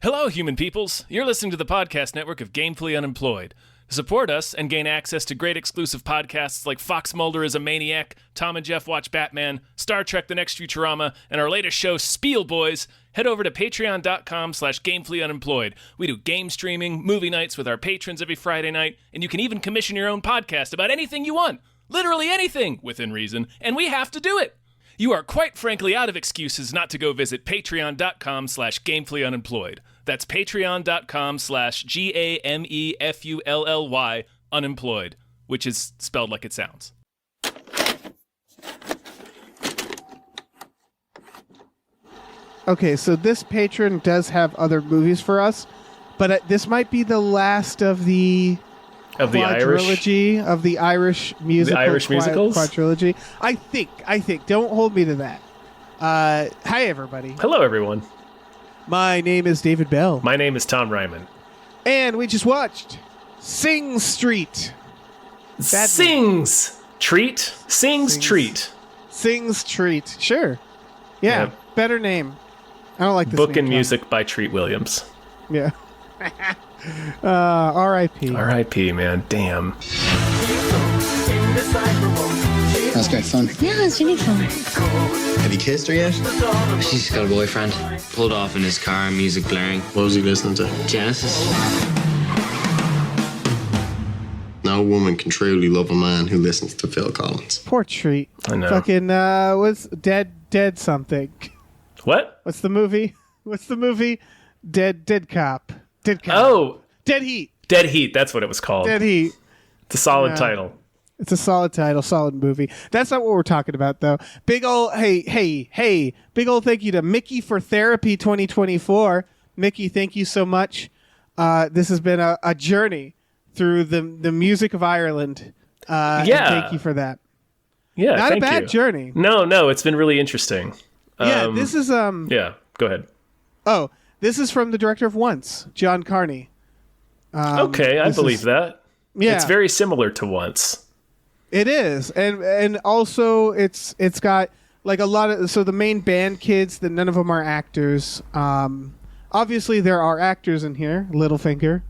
Hello, human peoples. You're listening to the podcast network of Gamefully Unemployed. To support us and gain access to great exclusive podcasts like Fox Mulder is a Maniac, Tom and Jeff Watch Batman, Star Trek The Next Futurama, and our latest show, Spiel Boys, head over to patreon.com/gamefullyunemployed. We do game streaming, movie nights with our patrons every Friday night, and you can even commission your own podcast about anything you want. Literally anything, within reason, and we have to do it. You are quite frankly out of excuses not to go visit patreon.com/gamefullyunemployed. That's patreon.com/GAMEFULLY unemployed, which is spelled like it sounds. Okay, so this patron does have other movies for us, but this might be the last of the quadrilogy of the Irish musical, the Irish musicals quadrilogy. I think. Don't hold me to that. Hi, everybody. Hello, everyone. My name is David Bell. My name is Tom Ryman. And we just watched Sing Street. Sings Treat? Sings Treat. Sings Treat. Sure. Yeah, better name. I don't like this Book name, and music by Treat Williams. Yeah. R.I.P. R.I.P., man. Damn. That's great fun. Yeah, it's really fun. Have you kissed her yet? She's got a boyfriend. Pulled off in his car, music blaring. What was he listening to? Genesis. No woman can truly love a man who listens to Phil Collins. Poor Treat. I know. Fucking, what's Dead something? What? What's the movie? Dead Cop. Dead Cop. Oh. Dead Heat. Dead Heat. That's what it was called. Dead Heat. It's a solid title. It's a solid title, solid movie. That's not what we're talking about, though. Big ol' hey, big ol' thank you to Mickey for Therapy 2024. Mickey, thank you so much. This has been a journey through the music of Ireland. And thank you for that. Yeah, not thank a bad you. journey. No, it's been really interesting. This is Yeah, go ahead. Oh, this is from the director of Once, John Carney. Okay, I believe that. Yeah, It's very similar to Once. It is, and also it's got like a lot of the main band kids that none of them are actors. Obviously there are actors in here. Littlefinger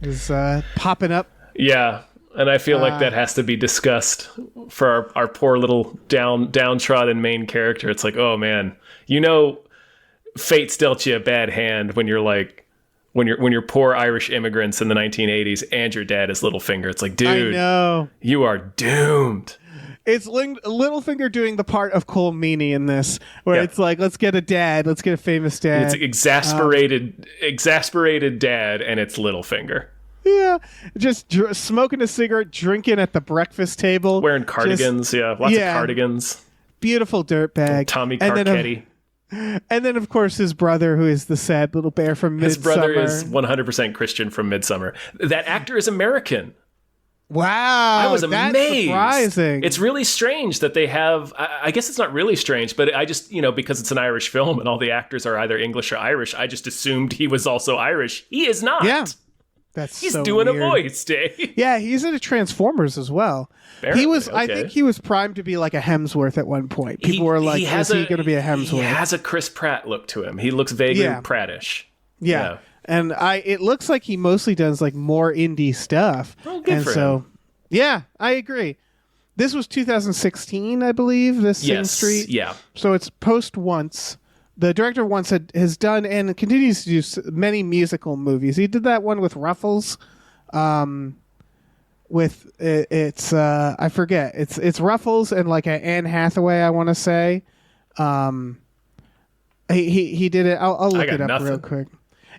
is popping up. Yeah, and I feel like that has to be discussed for our poor little downtrodden main character. It's like, oh man, fate's dealt you a bad hand when you're like. When you're poor Irish immigrants in the 1980s and your dad is Littlefinger, it's like, dude, I know. You are doomed. It's Littlefinger doing the part of Cole Meany in this, where it's like, let's get a famous dad. It's exasperated dad, and it's Littlefinger. Yeah, just smoking a cigarette, drinking at the breakfast table, wearing cardigans. Lots of cardigans. Beautiful dirtbag. Tommy Carcetti. And then, of course, his brother, who is the sad little bear from Midsommar. His brother is 100% Christian from Midsommar. That actor is American. Wow. I was amazed. That's surprising. It's really strange that they have... I guess it's not really strange, but I just, because it's an Irish film and all the actors are either English or Irish, I just assumed he was also Irish. He is not. Yeah. He's doing weird. A voice, Dave. Yeah, he's in a Transformers as well. Apparently, he was. okay. I think he was primed to be like a Hemsworth at one point. People were like, "Is he going to be a Hemsworth?" He has a Chris Pratt look to him. He looks vaguely Prattish. Yeah, and it looks like he mostly does like more indie stuff. Well, good for him. Yeah, I agree. This was 2016, I believe. This Sing Street. Yeah. So it's post Once. The director Once has done and continues to do many musical movies. He did that one with Ruffles. It's I forget. It's Ruffles and like a Anne Hathaway, I want to say. He did it. I'll look it up real quick.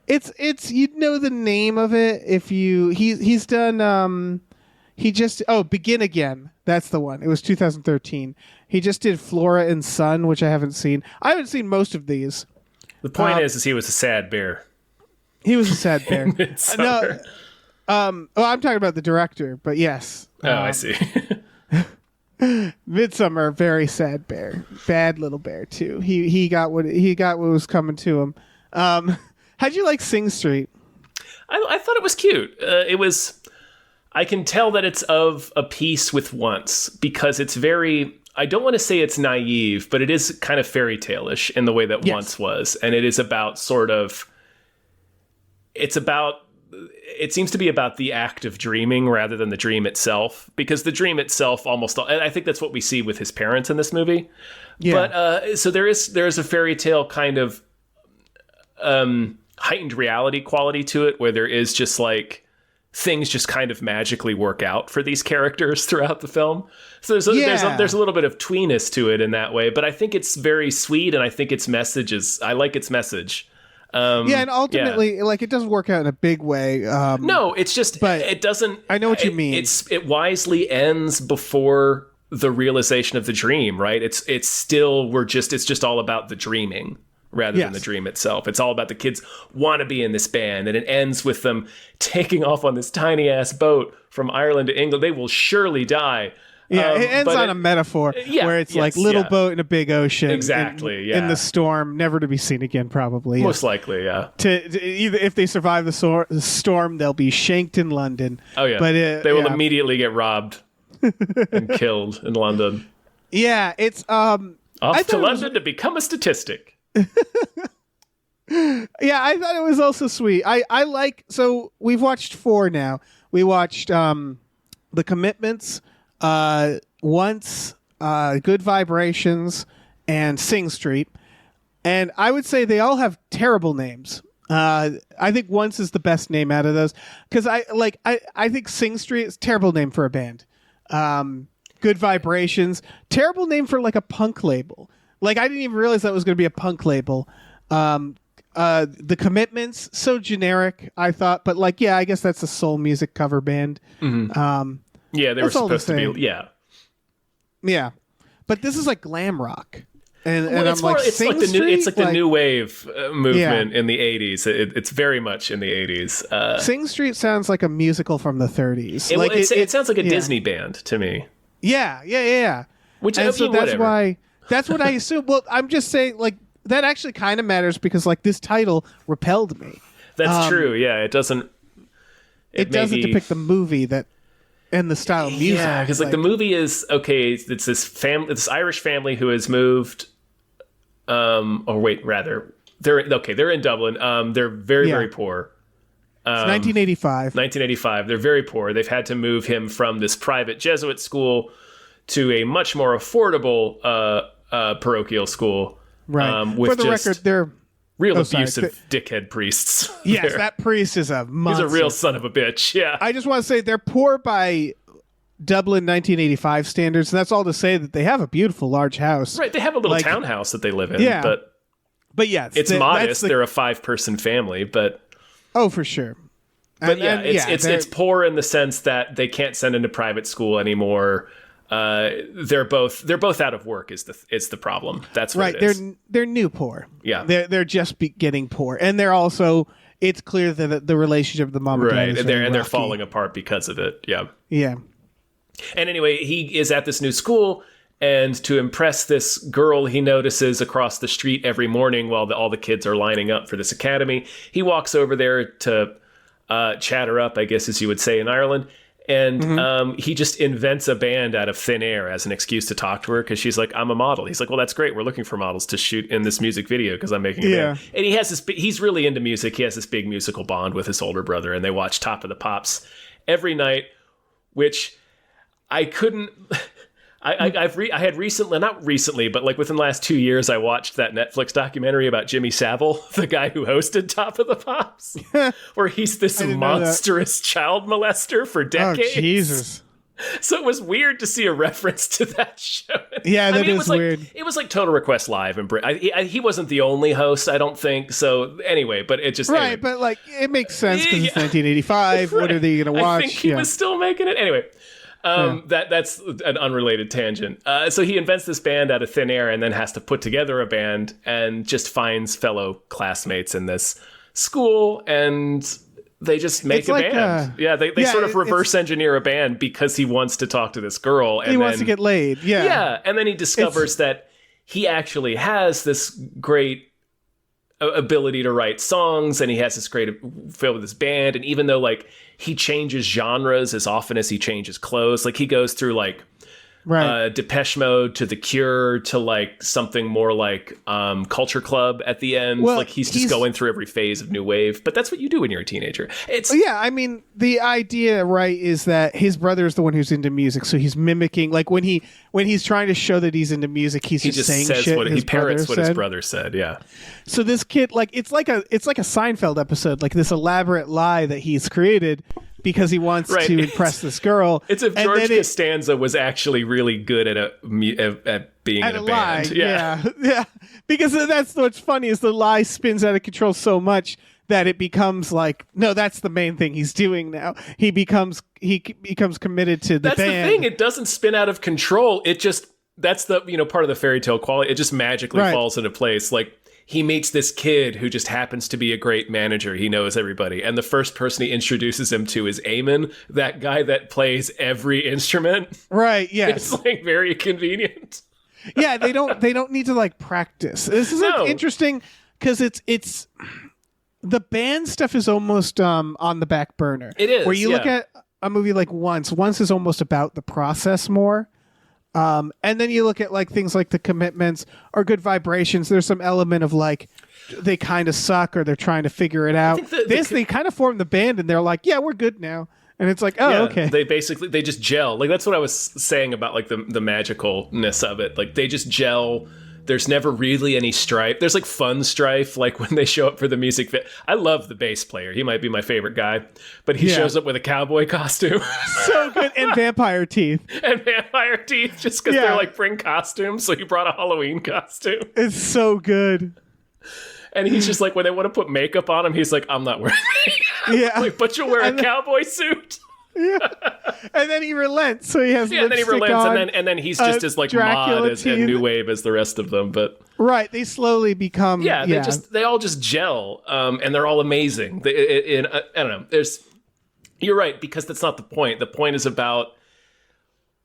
It's the name of it if he's done Begin Again. That's the one. It was 2013. He just did Flora and Son, which I haven't seen. I haven't seen most of these. The point is he was a sad bear. He was a sad bear. No. I'm talking about the director, but yes. I see. Midsommar, very sad bear. Bad little bear too. He got what was coming to him. How'd you like Sing Street? I thought it was cute. It was. I can tell that it's of a piece with Once because it's very. I don't want to say it's naive, but it is kind of fairy tale-ish in the way that Once was, and it is about sort of it seems to be about the act of dreaming rather than the dream itself, because the dream itself and I think that's what we see with his parents in this movie. Yeah. But so there is a fairy tale kind of heightened reality quality to it, where there is just like things just kind of magically work out for these characters throughout the film. So there's a little bit of tweeness to it in that way, but I think it's very sweet, and I think I like its message. And ultimately, like, it doesn't work out in a big way. No, it's just, but it doesn't. I know what you mean. It wisely ends before the realization of the dream, right? It's just all about the dreaming rather than the dream itself. It's all about the kids want to be in this band, and it ends with them taking off on this tiny ass boat from Ireland to England. They will surely die. Yeah, it ends on a metaphor where it's like little boat in a big ocean. Exactly, in the storm, never to be seen again, probably. Most likely, yeah. To either, if they survive the storm, they'll be shanked in London. Oh, yeah. But they will immediately get robbed and killed in London. Yeah, it's... off to London to become a statistic. Yeah, I thought it was also sweet. I like... So, we've watched 4 now. We watched The Commitments... Once, Good Vibrations, and Sing Street. And I would say they all have terrible names. I think Once is the best name out of those. Because I think Sing Street is a terrible name for a band. Good Vibrations, terrible name for like a punk label. Like, I didn't even realize that was going to be a punk label. The Commitments, so generic, I thought. But like, yeah, I guess that's a soul music cover band. Mm-hmm. Yeah, they were supposed to be. Yeah, yeah, but this is like glam rock, and it's I'm like, it's like the new wave movement in the '80s. It's very much in the '80s. Sing Street sounds like a musical from the '30s. It sounds like a Disney band to me. Yeah. Which and so that's whatever. why. That's what I assume. Well, I'm just saying, like, that actually kind of matters because like this title repelled me. That's true. Yeah, it doesn't. It doesn't depict the movie that. And the style of music. Yeah, because like the movie is okay. It's this Irish family who has moved. They're in Dublin. They're very poor. It's 1985. 1985. They're very poor. They've had to move him from this private Jesuit school to a much more affordable parochial school. Right. With For the record, they're real abusive dickhead priests. Yes, that priest is a monster. He's a real son of a bitch, yeah. I just want to say they're poor by Dublin 1985 standards, and that's all to say that they have a beautiful large house. Right, they have a little townhouse that they live in, but yeah, it's modest. They're a 5-person family, but... Oh, for sure. But it's poor in the sense that they can't send into private school anymore. They're both out of work is the problem. That's what it is. They're new poor. Yeah, they're just getting poor, and they're also. It's clear that the relationship of the mom and dad is and they're falling apart because of it. Yeah. Yeah. And anyway, he is at this new school, and to impress this girl he notices across the street every morning while all the kids are lining up for this academy, he walks over there to chat her up, I guess as you would say in Ireland. And he just invents a band out of thin air as an excuse to talk to her because she's like, I'm a model. He's like, well, that's great. We're looking for models to shoot in this music video because I'm making a band. And he's really into music. He has this big musical bond with his older brother, and they watch Top of the Pops every night, which I couldn't... I had recently, not recently, but like within the last 2 years, I watched that Netflix documentary about Jimmy Savile, the guy who hosted Top of the Pops, where he's this monstrous child molester for decades. Oh, Jesus. So it was weird to see a reference to that show. Yeah, that is weird. It was like Total Request Live in Britain. He wasn't the only host, I don't think. So anyway, but it just... Right, anyway. But like, it makes sense because it's 1985. Right. What are they going to watch? I think he was still making it. Anyway... That's an unrelated tangent. So he invents this band out of thin air and then has to put together a band and just finds fellow classmates in this school and they just make a band. They sort of reverse engineer a band because he wants to talk to this girl. And he wants to get laid. Yeah. Yeah. And then he discovers that he actually has this great ability to write songs and he has this great feel with his band. And even though like he changes genres as often as he changes clothes, like he goes through like Right. Depeche Mode to The Cure to like something more like Culture Club at the end. Well, like he's just going through every phase of new wave. But that's what you do when you're a teenager. It's yeah, I mean, the idea, right, is that his brother is the one who's into music, so he's mimicking. Like when he's trying to show that he's into music, he just saying says shit. he parrots what his brother said. Yeah. So this kid, like, it's like a Seinfeld episode, like this elaborate lie that he's created because he wants to impress this girl. It's if George Costanza was actually really good at being in a band. Yeah. Because that's what's funny is the lie spins out of control so much that it becomes like, no, that's the main thing he's doing now. He becomes committed to the band. That's the thing. It doesn't spin out of control. It just, that's the, part of the fairy tale quality. It just magically falls into place. Like, he meets this kid who just happens to be a great manager. He knows everybody. And the first person he introduces him to is Eamon, that guy that plays every instrument. Right, yes. It's like very convenient. Yeah, they don't need to like practice. This is like interesting because it's the band stuff is almost on the back burner. It is. Where you look at a movie like Once is almost about the process more. And then you look at like things like The Commitments or Good Vibrations. There's some element of like they kind of suck or they're trying to figure it out. They kind of form the band and they're like, yeah, we're good now. And it's like, okay. They just gel. Like that's what I was saying about like the magicalness of it. Like they just gel. There's never really any strife. There's like fun strife, like when they show up for the music fit. I love the bass player. He might be my favorite guy, but he shows up with a cowboy costume. So good. And vampire teeth. Just because they're like, bring costumes. So he brought a Halloween costume. It's so good. And he's just like, when they want to put makeup on him, he's like, I'm not wearing makeup. Yeah. Like, but you'll wear a cowboy suit. Yeah. And then he relents, so he has and then he relents, on, and then he's just as like Dracula mod as and new wave as the rest of them. But they slowly become they all just gel, and they're all amazing. I don't know. You're right, because that's not the point. The point is about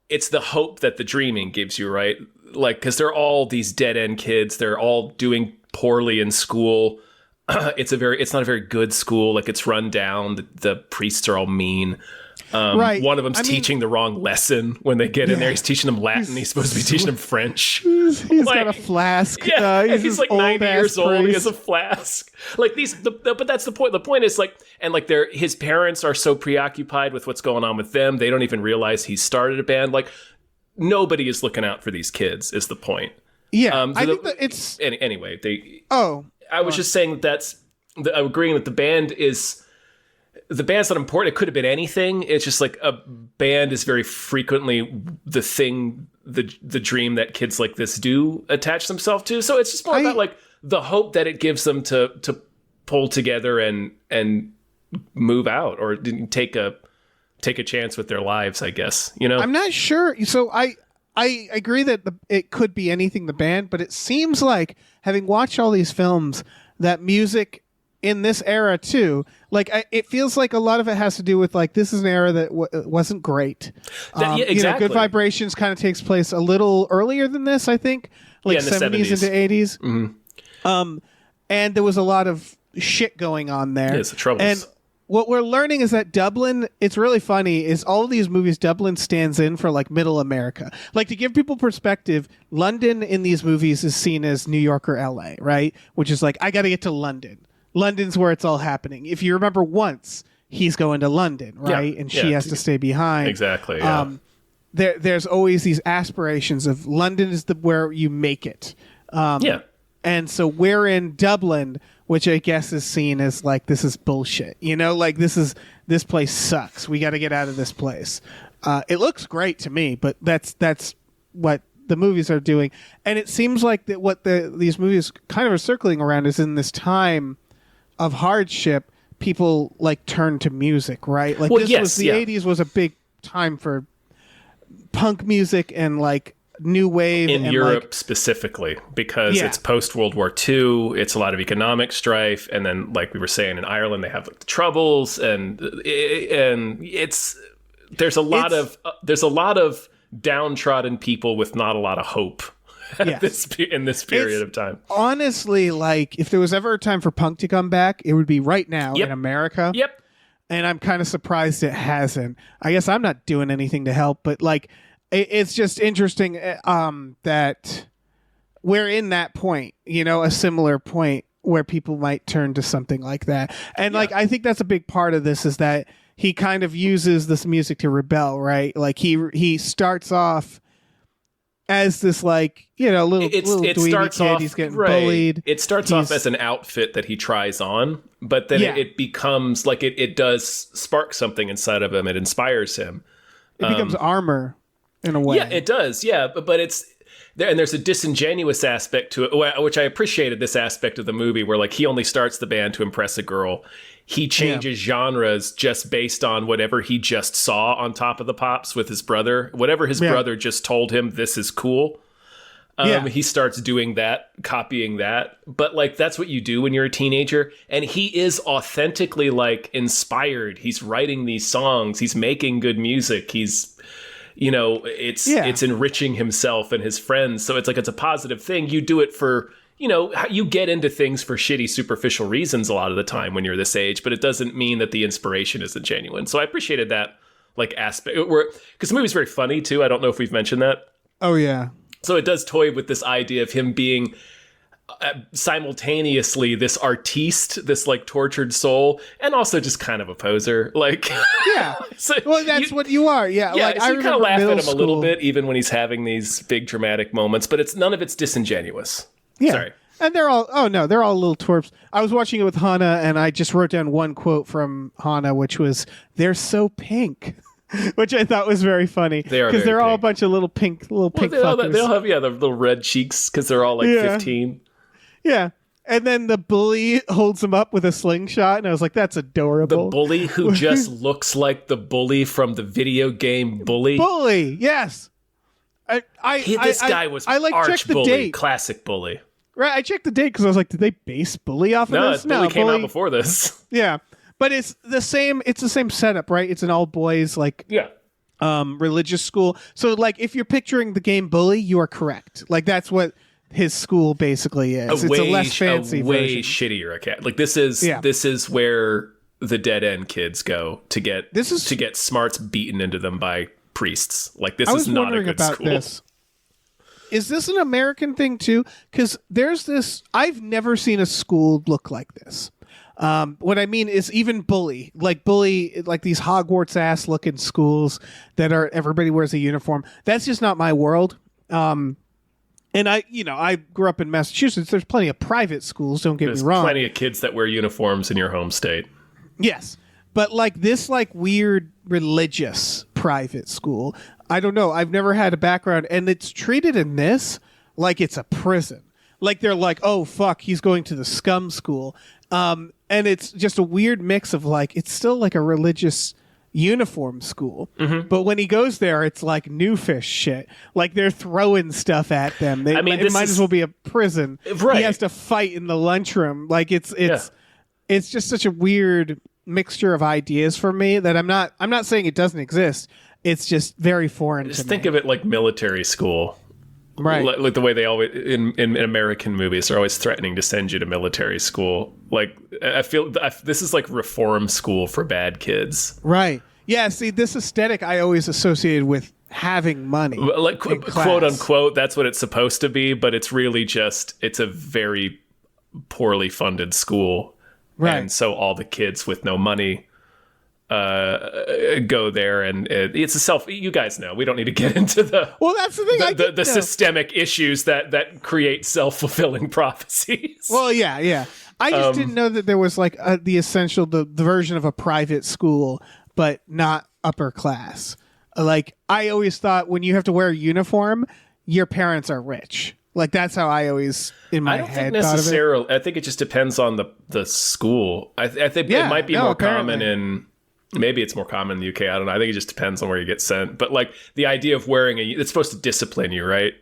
it's the hope that the dreaming gives you, right? Like because they're all these dead end kids. They're all doing poorly in school. It's not a very good school. Like it's run down. The priests are all mean. One of them's teaching the wrong lesson when they get in there. He's teaching them Latin. He's supposed to be teaching them French. He's got a flask. Yeah, he's like 90 years old. He has a flask. Like but that's the point. The point is like, and like his parents are so preoccupied with what's going on with them, they don't even realize he started a band. Like nobody is looking out for these kids. Is the point? Yeah, I think that it's anyway. I was just saying I'm agreeing that the band's not important. It could have been anything. It's just like a band is very frequently the thing, the dream that kids like this do attach themselves to. So it's just more about like the hope that it gives them to pull together and move out or take a chance with their lives, I guess. I'm not sure. So I agree that it could be anything, the band, but it seems like having watched all these films that music in this era too, like it feels like a lot of it has to do with like this is an era that wasn't great. Exactly. Good Vibrations kind of takes place a little earlier than this, I think, like 70s into 80s. Mm-hmm. And there was a lot of shit going on there. Yes, the troubles. And what we're learning is that Dublin, it's really funny, is all of these movies, Dublin stands in for like middle America. Like to give people perspective, London in these movies is seen as New York or LA, right? Which is like, I got to get to London. London's where it's all happening. If you remember Once, he's going to London, right? And she has to stay behind. Exactly. Yeah. There's always these aspirations of London is where you make it. And so we're in Dublin, which I guess is seen as like, this is bullshit. Like this place sucks. We got to get out of this place. It looks great to me, but that's what the movies are doing. And it seems like that what these movies kind of are circling around is in this time of hardship, people like turn to music, right? Like the 80s was a big time for punk music and like new wave in and Europe specifically because it's post World War II. It's a lot of economic strife, and then like we were saying in Ireland, they have like the Troubles, and there's a lot of downtrodden people with not a lot of hope in this period of time. Honestly, like if there was ever a time for punk to come back, it would be right now in America. Yep. And I'm kind of surprised it hasn't. I guess I'm not doing anything to help, but like it's just interesting that we're in that point, a similar point where people might turn to something like that. And like, I think that's a big part of this, is that he kind of uses this music to rebel, right? Like he starts off as this like, little dweeby kid. He's getting bullied. It starts off as an outfit that he tries on, but then it becomes like it does spark something inside of him. It inspires him. It becomes armor in a way. Yeah, it does. Yeah, but it's there, and there's a disingenuous aspect to it, which I appreciated this aspect of the movie, where like he only starts the band to impress a girl. He changes genres just based on whatever he just saw on Top of the Pops with his brother. Whatever his brother just told him, this is cool. He starts doing that, copying that. But like, that's what you do when you're a teenager. And he is authentically like inspired. He's writing these songs. He's making good music. He's, it's enriching himself and his friends. So it's a positive thing. You do it for, you get into things for shitty, superficial reasons a lot of the time when you're this age, but it doesn't mean that the inspiration isn't genuine. So I appreciated that like aspect, because the movie's very funny too. I don't know if we've mentioned that. Oh yeah. So it does toy with this idea of him being simultaneously this artiste, this like tortured soul, and also just kind of a poser. Like, yeah. So well, that's what you are. Yeah. Yeah. Like, so I you kind of laugh at him school. a little bit, even when he's having these big dramatic moments, but none of it's disingenuous. Yeah. Sorry. And they're all little twerps. I was watching it with Hannah, and I just wrote down one quote from Hannah, which was, "They're so pink." Which I thought was very funny, because they're all a bunch of little pink fuckers. They all have the little red cheeks because they're all like 15. Yeah, and then the bully holds him up with a slingshot, and I was like, "That's adorable." The bully who just looks like the bully from the video game Bully. Bully, yes. This guy was arch bully, classic bully. Right, I checked the date because I was like, "Did they base Bully off of this?" No, Bully came out before this. Yeah. But it's the same setup, right? It's an all boys religious school. So like, if you're picturing the game Bully, you are correct. Like, that's what his school basically is. It's a less fancy way version. shittier academy. Like, this is where the dead end kids go to get smarts beaten into them by priests. Like, this is not a good school. This. Is this an American thing too? Because there's this, I've never seen a school look like this. What I mean is even Bully, like these Hogwarts ass looking schools that are, everybody wears a uniform. That's just not my world. And I grew up in Massachusetts. There's plenty of private schools. Don't get me wrong. Plenty of kids that wear uniforms in your home state. Yes. But like this, like weird religious private school, I don't know. I've never had a background, and it's treated in this like it's a prison. Like they're like, oh fuck, he's going to the scum school. And it's just a weird mix of like, it's still like a religious uniform school. Mm-hmm. But when he goes there, it's like new fish shit. Like they're throwing stuff at them. It might as well be a prison. Right. He has to fight in the lunchroom. Like it's just such a weird mixture of ideas for me that I'm not saying it doesn't exist. It's just very foreign to me. Just think of it like military school. Right. Like the way they always, in American movies, are always threatening to send you to military school. Like, I feel this is like reform school for bad kids. Right. Yeah, see, this aesthetic I always associated with having money. Like, quote unquote, that's what it's supposed to be, but it's really just, it's a very poorly funded school. Right. And so all the kids with no money go there, and it's you guys know, we don't need to get into that's the thing, the systemic issues that create self-fulfilling prophecies. Well, yeah I just didn't know that there was like the essential the version of a private school but not upper class. Like, I always thought when you have to wear a uniform, your parents are rich. Like, that's how I always in my head thought of it. I don't think necessarily. I think it just depends on the school. I think it might be more common in. Maybe it's more common in the UK. I don't know. I think it just depends on where you get sent. But like the idea of wearing it's supposed to discipline you, right?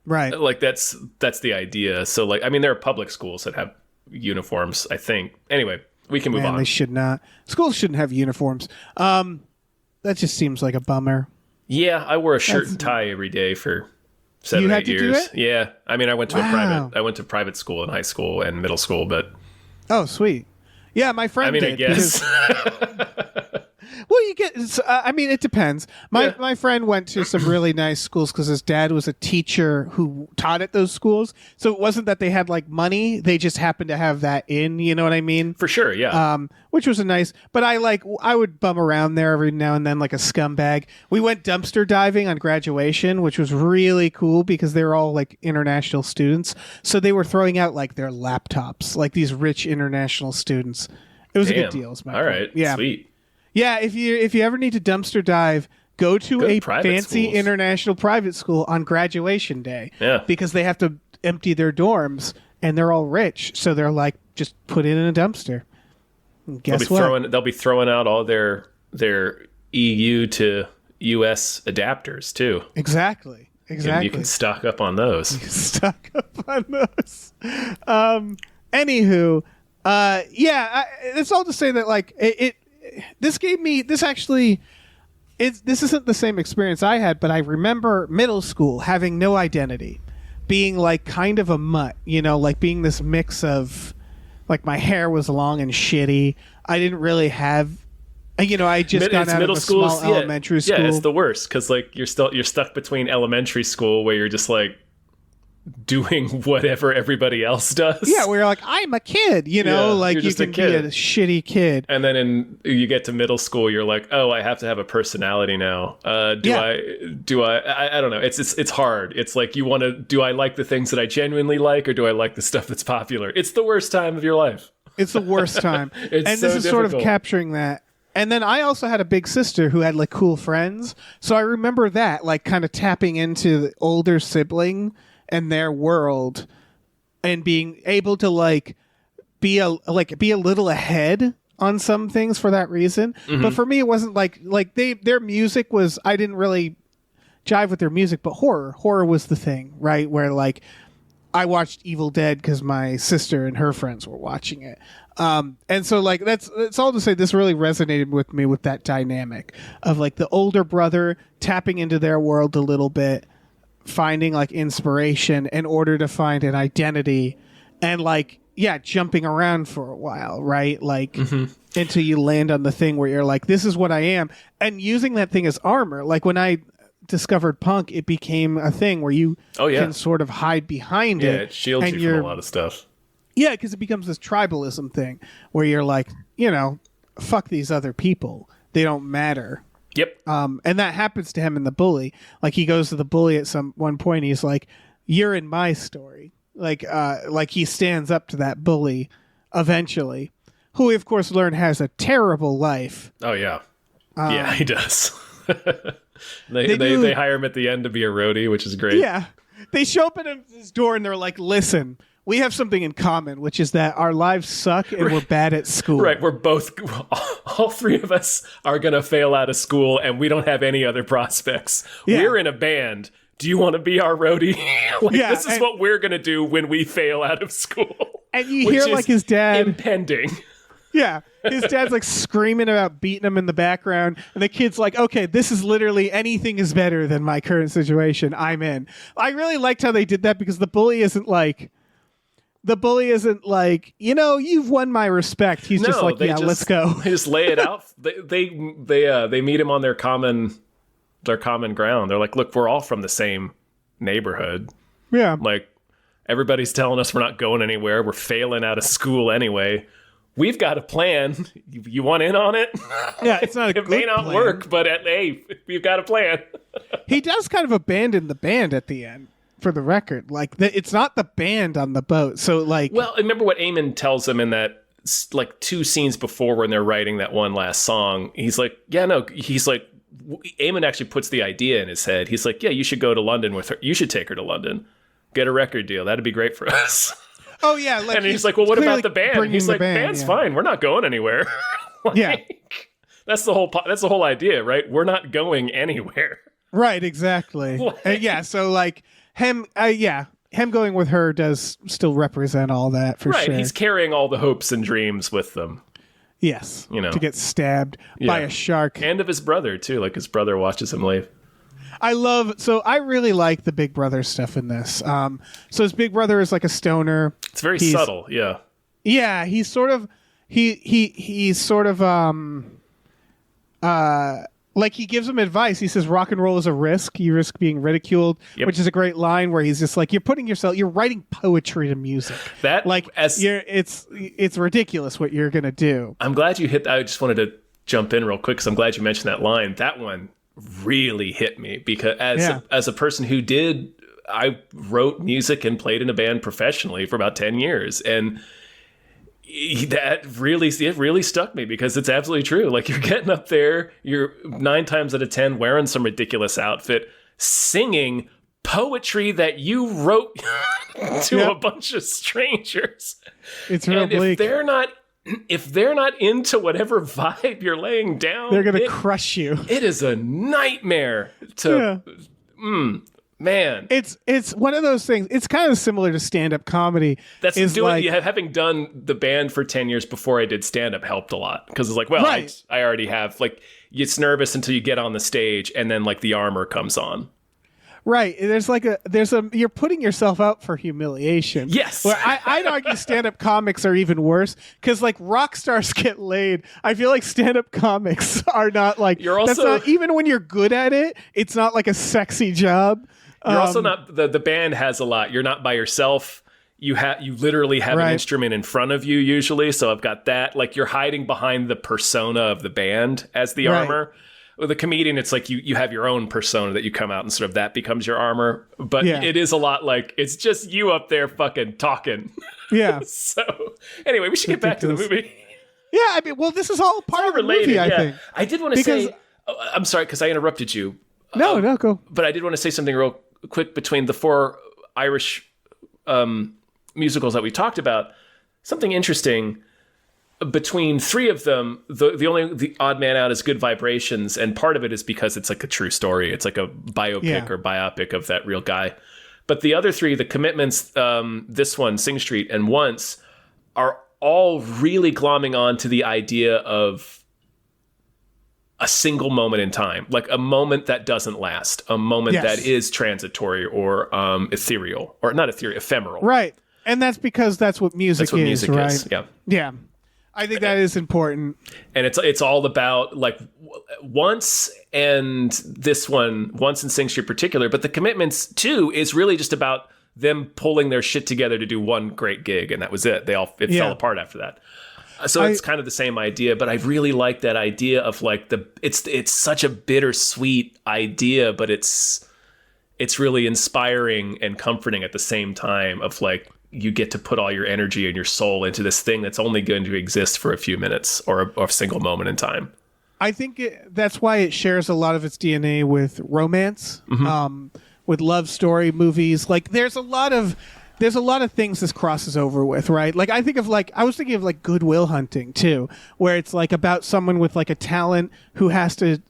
Right. Like that's the idea. So like, I mean, there are public schools that have uniforms, I think. Anyway, we can move on. They should not. Schools shouldn't have uniforms. That just seems like a bummer. Yeah, I wore a shirt and tie every day for 7 or 8 years. You had to do it? Yeah. I mean, I went to private school in high school and middle school, but oh, sweet. Yeah, my friend did. I guess. Well, you get. I mean, it depends. My friend went to some really nice schools because his dad was a teacher who taught at those schools. So it wasn't that they had like money; they just happened to have that in. You know what I mean? For sure, yeah. Which was a nice. But I would bum around there every now and then like a scumbag. We went dumpster diving on graduation, which was really cool because they were all like international students. So they were throwing out like their laptops, like these rich international students. It was a good deal. All right, sweet. Yeah, if you ever need to dumpster dive, go to a fancy schools. International private school on graduation day. Yeah. Because they have to empty their dorms and they're all rich, so they're like, just put it in a dumpster. And guess what? They'll be throwing out all their EU to US adapters too. Exactly. And you can stock up on those. Stock up on those. Anywho, it's all to say that like this isn't the same experience I had, but I remember middle school having no identity, being like kind of a mutt, like being this mix of like my hair was long and shitty. I didn't really have, I just got out of a small elementary school. Yeah, it's the worst because like you're stuck between elementary school where you're just like doing whatever everybody else does. Yeah, where you're like, I'm a kid, like you can be a shitty kid. And then you get to middle school, you're like, oh, I have to have a personality now. I don't know. It's hard. It's like do I like the things that I genuinely like or do I like the stuff that's popular? It's the worst time of your life. It's the worst time. This is difficult. Sort of capturing that. And then I also had a big sister who had like cool friends. So I remember that, like kind of tapping into the older sibling and their world and being able to like be a little ahead on some things for that reason. Mm-hmm. But for me, it wasn't like their music was, I didn't really jive with their music, but horror was the thing, right? Where like I watched Evil Dead because my sister and her friends were watching it. And so like that's all to say this really resonated with me with that dynamic of like the older brother tapping into their world a little bit, finding like inspiration in order to find an identity and like jumping around for a while, right? Like until you land on the thing where you're like, this is what I am, and using that thing as armor. Like when I discovered punk, it became a thing where you can sort of hide behind it. Yeah, it shields you from a lot of stuff. Yeah, because it becomes this tribalism thing where you're like, fuck these other people. They don't matter. Yep. And that happens to him in The Bully. Like he goes to the bully at one point. He's like, "You're in my story." Like he stands up to that bully eventually, who we of course learn has a terrible life. Oh yeah, yeah, he does. They hire him at the end to be a roadie, which is great. Yeah, they show up at his door and they're like, "Listen, we have something in common, which is that our lives suck and we're bad at school." Right, all three of us are going to fail out of school and we don't have any other prospects. Yeah. We're in a band. Do you want to be our roadie? This is what we're going to do when we fail out of school. And you hear like his dad... impending. Yeah, his dad's like screaming about beating him in the background, and the kid's like, okay, this is literally anything is better than my current situation. I'm in. I really liked how they did that because the bully isn't like, you've won my respect. He's just like, let's go. They just lay it out. They meet him on their common ground. They're like, look, we're all from the same neighborhood. Yeah. Like everybody's telling us we're not going anywhere. We're failing out of school anyway. We've got a plan. You want in on it? Yeah, it's not a it may not plan. work, but hey, we've got a plan. He does kind of abandon the band at the end. For the record, like it's not the band on the boat. So like, well, remember what Eamon tells him in that like 2 scenes before when they're writing that one last song. He's like, Eamon actually puts the idea in his head. He's like, yeah, you should go to London with her. You should take her to London, get a record deal. That'd be great for us. Oh yeah, and he's like, well, what about the band? He's like, band's fine. We're not going anywhere. That's the whole idea, right? We're not going anywhere. Right, exactly. So like. Him going with her does still represent all that for sure. Right, he's carrying all the hopes and dreams with them. Yes, to get stabbed by a shark. And of his brother, too. Like, his brother watches him leave. I really like the Big Brother stuff in this. So his big brother is like a stoner. It's very subtle, yeah. Yeah, he's sort of... He's sort of... like he gives him advice. He says, rock and roll is a risk. You risk being ridiculed, which is a great line where he's just like, you're writing poetry to music. It's ridiculous what you're going to do. I'm glad you hit. I just wanted to jump in real quick because I'm glad you mentioned that line. That one really hit me because as a person who I wrote music and played in a band professionally for about 10 years. And it really stuck me because it's absolutely true. Like you're getting up there, you're 9 times out of 10 wearing some ridiculous outfit, singing poetry that you wrote to a bunch of strangers. It's real bleak. If they're not into whatever vibe you're laying down, they're going to crush you. It is a nightmare to man. It's one of those things. It's kind of similar to stand-up comedy. Having done the band for 10 years before I did stand-up helped a lot because it's like, well, I already have, like, it's nervous until you get on the stage and then like the armor comes on. Right. You're putting yourself out for humiliation. Yes. Where I'd argue stand-up comics are even worse because like rock stars get laid. I feel like stand-up comics are not like, even when you're good at it, it's not like a sexy job. You're also not, the band has a lot. You're not by yourself. You literally have an instrument in front of you usually. So I've got that. Like you're hiding behind the persona of the band as the armor. With a comedian, it's like you have your own persona that you come out and sort of that becomes your armor. But it is a lot like it's just you up there fucking talking. Yeah. So anyway, we should get back to the movie. Yeah, I mean, well, this is all part of the movie, I think. I did want to say, I'm sorry because I interrupted you. No, go. But I did want to say something real quick between the 4 Irish musicals that we talked about. Something interesting. Between 3 of them, the odd man out is Good Vibrations, and part of it is because it's like a true story. It's like a biopic or biopic of that real guy. But the other 3, The Commitments, this one, Sing Street, and Once, are all really glomming on to the idea of a single moment in time, like a moment that doesn't last, a moment that is transitory or ethereal, or not ethereal, ephemeral. Right, and that's because that's what music is, right? Is, yeah. I think that is important. And it's all about like Once and this one, Once and Sing Street in particular, but The Commitments too is really just about them pulling their shit together to do one great gig, and that was it. It fell apart after that. So it's kind of the same idea, but I really like that idea of like it's such a bittersweet idea, but it's really inspiring and comforting at the same time of like, you get to put all your energy and your soul into this thing that's only going to exist for a few minutes or a single moment in time. I think that's why it shares a lot of its DNA with romance, with love story movies. Like there's a lot of things this crosses over with, right? Like I was thinking of like Good Will Hunting too, where it's like about someone with like a talent who has to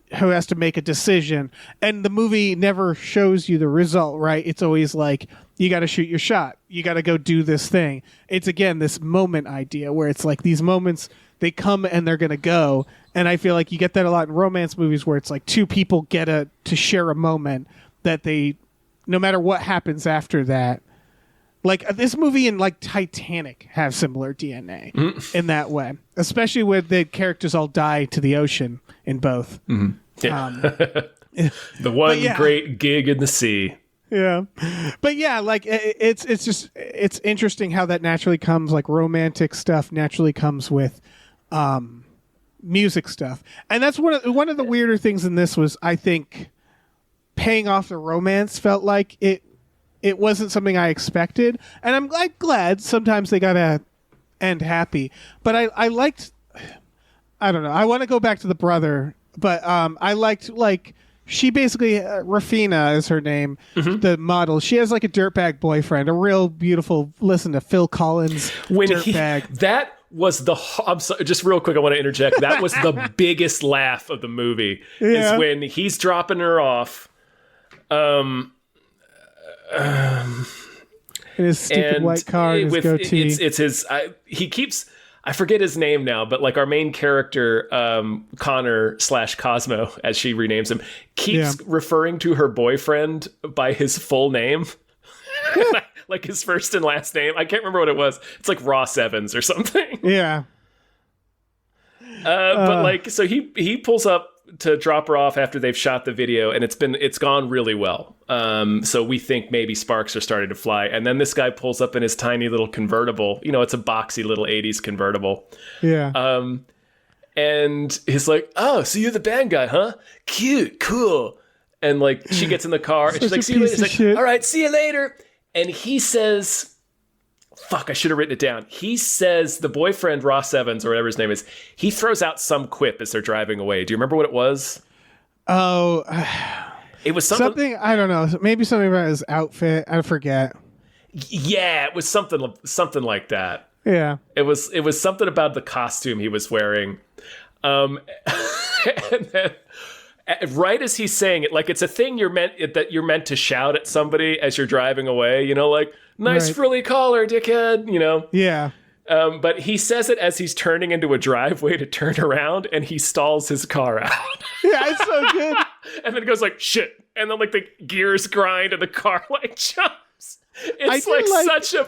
make a decision, and the movie never shows you the result, right? It's always like, you got to shoot your shot. You got to go do this thing. It's again this moment idea where it's like these moments, they come and they're going to go. And I feel like you get that a lot in romance movies where it's like 2 people get to share a moment that they, no matter what happens after that. Like this movie and like Titanic have similar DNA in that way, especially when the characters all die to the ocean in both. Mm-hmm. Yeah. The one great gig in the sea. Yeah. But yeah, like it's interesting how that naturally comes, like romantic stuff naturally comes with music stuff. And that's one of the weirder things in this was, I think, paying off the romance felt like it wasn't something I expected. And I'm glad sometimes they gotta end happy. But I liked, I don't know, I want to go back to the brother, but I liked like, she basically, Rafina is her name, the model. She has like a dirtbag boyfriend, a real beautiful, listen to Phil Collins dirtbag. That was I'm sorry, just real quick, I want to interject. That was the biggest laugh of the movie, is when he's dropping her off. In his stupid white car and his goatee. It's his, he keeps... I forget his name now, but like our main character, Connor / Cosmo, as she renames him, keeps referring to her boyfriend by his full name. Like his first and last name. I can't remember what it was. It's like Ross Evans or something. Yeah. But like, so he pulls up to drop her off after they've shot the video, and it's gone really well. So we think maybe sparks are starting to fly, and then this guy pulls up in his tiny little convertible. It's a boxy little 80s convertible. Yeah. And he's like, "Oh, so you're the band guy, huh? Cute, cool." And like she gets in the car and she's like, "See you later." He's like, shit. "All right, see you later." And he says, fuck, I should have written it down. He says, the boyfriend, Ross Evans, or whatever his name is, he throws out some quip as they're driving away. Do you remember what it was? Oh, it was something, I don't know. Maybe something about his outfit. I forget. Yeah, it was something like that. Yeah. It was something about the costume he was wearing. And then right as he's saying it, like it's a thing you're meant to shout at somebody as you're driving away, like, "Nice frilly collar, dickhead," Yeah. But he says it as he's turning into a driveway to turn around, and he stalls his car out. Yeah, it's so good. And then it goes like, "Shit." And then like the gears grind and the car like jumps. It's like such a,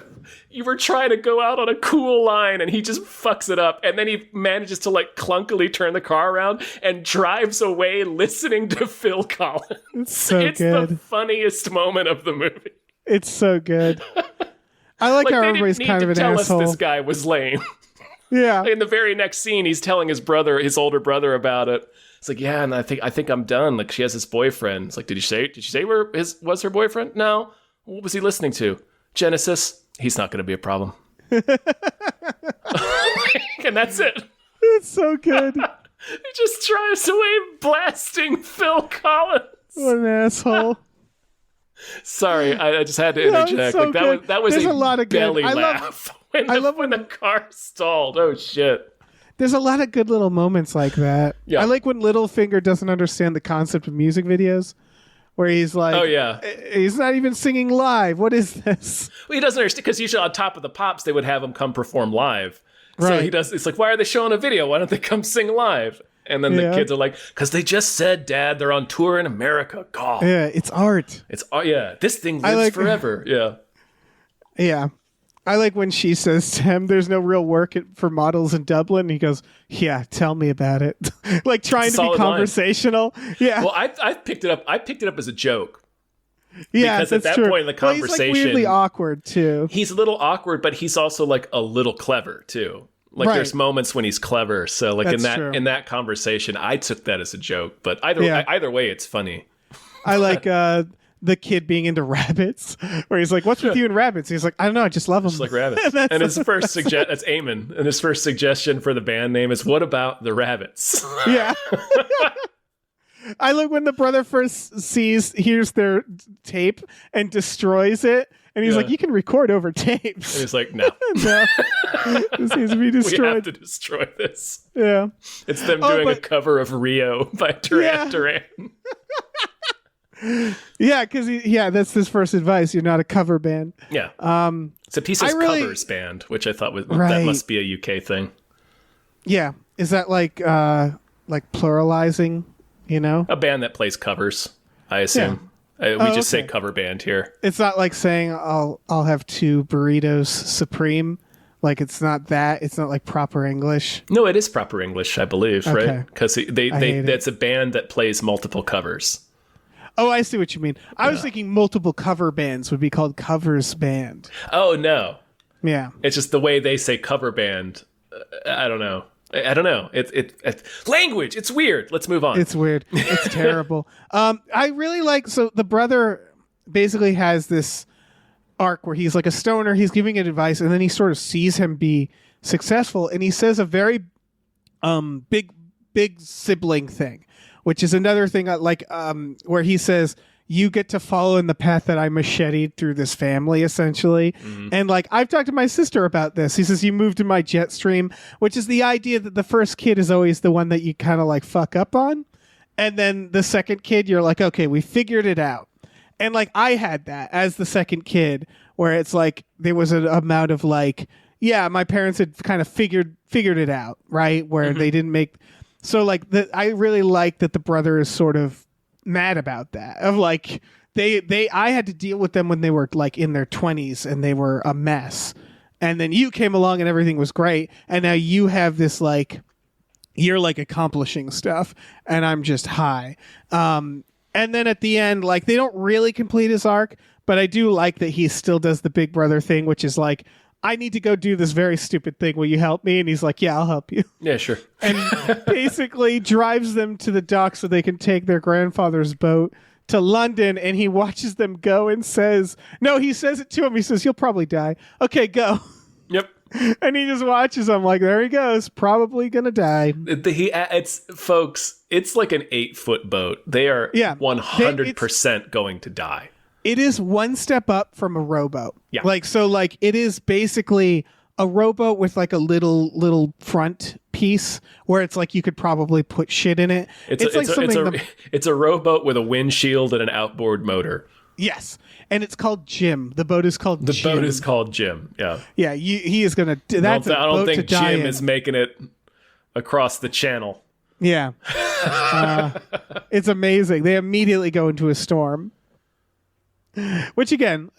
you were trying to go out on a cool line and he just fucks it up. And then he manages to like clunkily turn the car around and drives away listening to Phil Collins. It's so it's good. The funniest moment of the movie. It's so good. I like how everybody's kind of an asshole. Tell us this guy was lame. Yeah. In the very next scene, he's telling his older brother about it. It's like, "Yeah, and I think I'm done. Like, she has this boyfriend." It's like, Did you say where was her boyfriend? No. What was he listening to? Genesis. He's not going to be a problem. And that's it. It's so good. He just drives away blasting Phil Collins. What an asshole. Sorry, I just had to interject. So that was There's a lot of good. belly laugh when the car stalled. Oh shit. There's a lot of good little moments like that. Yeah. I like when Littlefinger doesn't understand the concept of music videos, where he's like, "Oh yeah, he's not even singing live. What is this?" Well, he doesn't understand, because usually on Top of the Pops they would have him come perform live. Right. So he does. It's like, why are they showing a video? Why don't they come sing live? And then the kids are like, "Because they just said, Dad, they're on tour in America. God, Yeah, it's art. it's this thing lives forever." Yeah. Yeah. I like when she says to him, "There's no real work for models in Dublin." And he goes, "Yeah, tell me about it." Like trying to be conversational. Line. Yeah. Well, I picked it up. I picked it up as a joke. Yeah, because at that point in the conversation, he's like weirdly awkward too. He's a little awkward, but he's also like a little clever too. Like there's moments when he's clever. So like in that conversation, I took that as a joke. But either way, it's funny. I like the kid being into rabbits, where he's like, "What's with you and rabbits?" He's like, "I don't know, I just love them." Just like rabbits. And his first that's Eamon. And his first suggestion for the band name is, "What about the rabbits?" Yeah. I like when the brother first hears their tape and destroys it, and he's like, "You can record over tapes." And he's like, "No, no, this needs to be destroyed. We have to destroy this." Yeah, it's them doing a cover of Rio by Duran Duran. Yeah, because that's his first advice. You're not a cover band. Yeah, it's a piece of covers band, which I thought that must be a UK thing. Yeah, is that like pluralizing? A band that plays covers, I assume. Yeah. We just say cover band here. It's not like saying I'll have 2 burritos supreme. Like it's not that. It's not like proper English. No, it is proper English, I believe, right? Because that's a band that plays multiple covers. Oh, I see what you mean. I was thinking multiple cover bands would be called covers band. Oh no. Yeah. It's just the way they say cover band. I don't know. It language. It's weird. Let's move on. It's weird. It's terrible. I really like. So the brother basically has this arc where he's like a stoner. He's giving it advice, and then he sort of sees him be successful, and he says a very big sibling thing, which is another thing where he says, "You get to follow in the path that I macheted through this family," essentially. Mm-hmm. And I've talked to my sister about this. He says, "You moved in my jet stream," which is the idea that the first kid is always the one that you kind of fuck up on. And then the second kid, you're like, okay, we figured it out. And I had that as the second kid, where it's there was an amount of my parents had kind of figured it out, right? Where they didn't make. So I really like that the brother is sort of mad about that, of I had to deal with them when they were in their 20s and they were a mess, and then you came along and everything was great, and now you have this you're like accomplishing stuff and I'm just high. And then at the end, like they don't really complete his arc, but I do like that he still does the big brother thing, which is like, I need to go do this very stupid thing. Will you help me? And he's like, yeah, I'll help you. Yeah, sure. And basically drives them to the dock so they can take their grandfather's boat to London. And he watches them go and says, no, he says it to him. He says, you'll probably die. Okay, go. Yep. And he just watches them like, there he goes, probably gonna die. It's folks. It's like an 8-foot boat. They are 100% going to die. It is one step up from a rowboat. Yeah. Like, so like it is basically a rowboat with like a little front piece where it's like you could probably put shit in it. It's a rowboat with a windshield and an outboard motor. Yes. And it's called Jim. The boat is called Jim. The boat is called Jim. Yeah. Yeah. He is going to. I don't think Jim is making it across the channel. Yeah. It's amazing. They immediately go into a storm. Which again,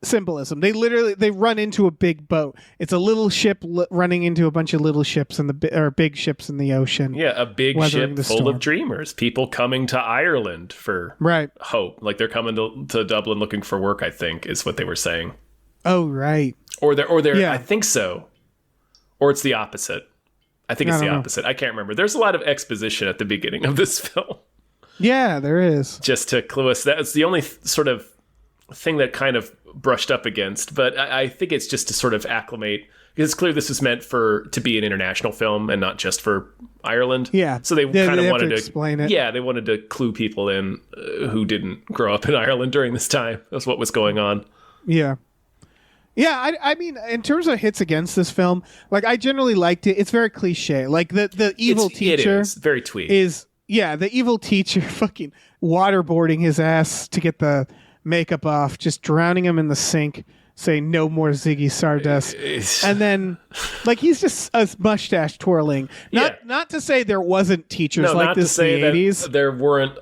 symbolism. They run into a big boat. It's a little ship running into a bunch of little ships or big ships in the ocean. Yeah, a big ship full of dreamers. People coming to Ireland for hope. Like they're coming to Dublin looking for work, I think, is what they were saying. Oh, right. Or they're yeah. I think so. Or it's the opposite. I think it's the opposite. I can't remember. There's a lot of exposition at the beginning of this film. Yeah, there is. Just to clue us. That's the only sort of thing that kind of brushed up against, but I think it's just to sort of acclimate, because it's clear this is meant to be an international film and not just for Ireland. Yeah. So they kind of wanted to explain it. Yeah, they wanted to clue people in who didn't grow up in Ireland during this time. That's what was going on. Yeah. Yeah, I mean, in terms of hits against this film, like I generally liked it. It's very cliche. Like the evil teacher is very twee. The evil teacher fucking waterboarding his ass to get the makeup off, just drowning him in the sink, saying no more Ziggy Stardust. And then like he's just a mustache twirling. Not to say there wasn't teachers like this in the 80s. That there weren't